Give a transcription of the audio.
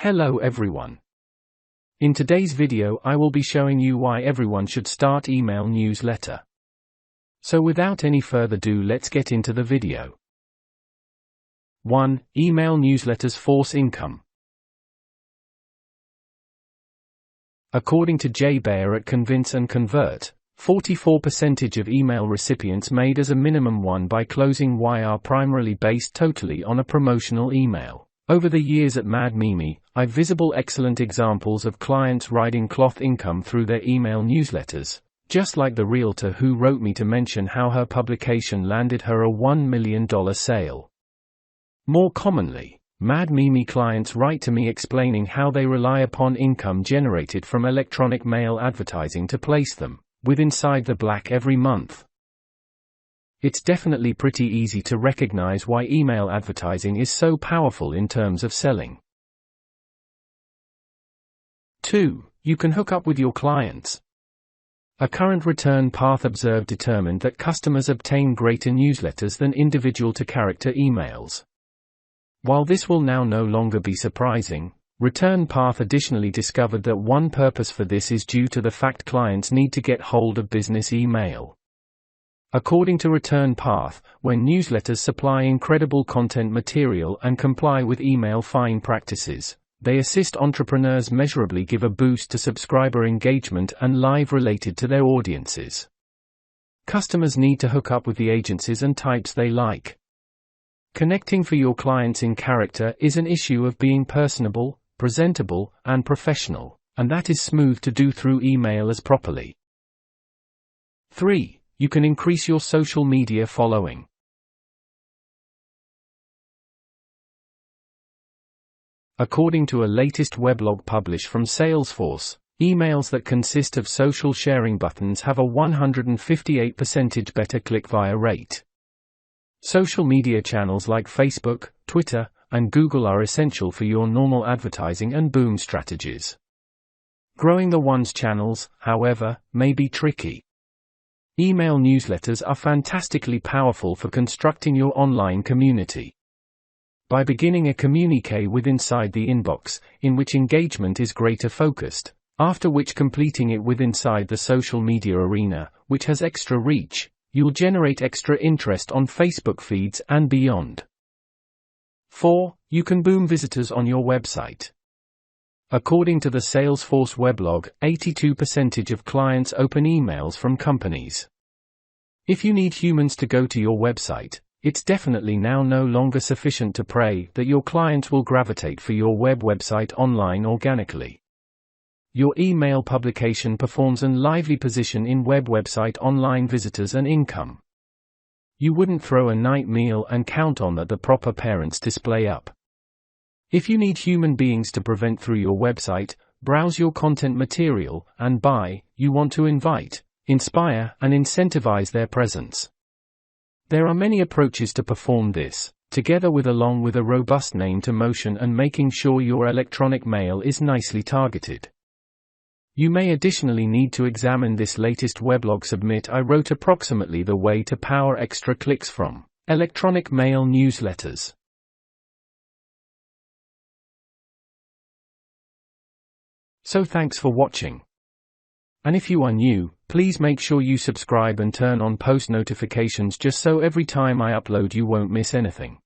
Hello everyone. In today's video I will be showing you why everyone should start email newsletter. So without any further ado, let's get into the video. 1. Email newsletters force income. According to Jay Baer at Convince and Convert, 44% of email recipients made as a minimum one by closing Y are primarily based totally on a promotional email. Over the years at Mad Mimi, I've visible excellent examples of clients riding cloth income through their email newsletters, just like the realtor who wrote me to mention how her publication landed her a $1 million sale. More commonly, Mad Mimi clients write to me explaining how they rely upon income generated from electronic mail advertising to place them with Inside the Black every month. It's definitely pretty easy to recognize why email advertising is so powerful in terms of selling. 2. You can hook up with your clients. A current return path observed determined that customers obtain greater newsletters than individual-to-character emails. While this will now no longer be surprising, Return Path additionally discovered that one purpose for this is due to the fact clients need to get hold of business email. According to Return Path, when newsletters supply incredible content material and comply with email fine practices, they assist entrepreneurs measurably give a boost to subscriber engagement and live related to their audiences. Customers need to hook up with the agencies and types they like. Connecting for your clients in character is an issue of being personable, presentable, and professional, and that is smooth to do through email as properly. 3. You can increase your social media following. According to a latest weblog published from Salesforce, emails that consist of social sharing buttons have a 158% better click-via rate. Social media channels like Facebook, Twitter, and Google are essential for your normal advertising and boom strategies. Growing the ones channels, however, may be tricky. Email newsletters are fantastically powerful for constructing your online community. By beginning a communique with Inside the Inbox, in which engagement is greater focused, after which completing it with Inside the Social Media Arena, which has extra reach, you'll generate extra interest on Facebook feeds and beyond. 4. You can boom visitors on your website. According to the Salesforce weblog, 82% of clients open emails from companies. If you need humans to go to your website, it's definitely now no longer sufficient to pray that your clients will gravitate for your website online organically. Your email publication performs an lively position in website online visitors and income. You wouldn't throw a night meal and count on that the proper parents display up. If you need human beings to prevent through your website, browse your content material, and buy, you want to invite, inspire, and incentivize their presence. There are many approaches to perform this, together with along with a robust name to motion and making sure your electronic mail is nicely targeted. You may additionally need to examine this latest weblog submit I wrote approximately the way to power extra clicks from electronic mail newsletters. So thanks for watching. And if you are new, please make sure you subscribe and turn on post notifications just so every time I upload you won't miss anything.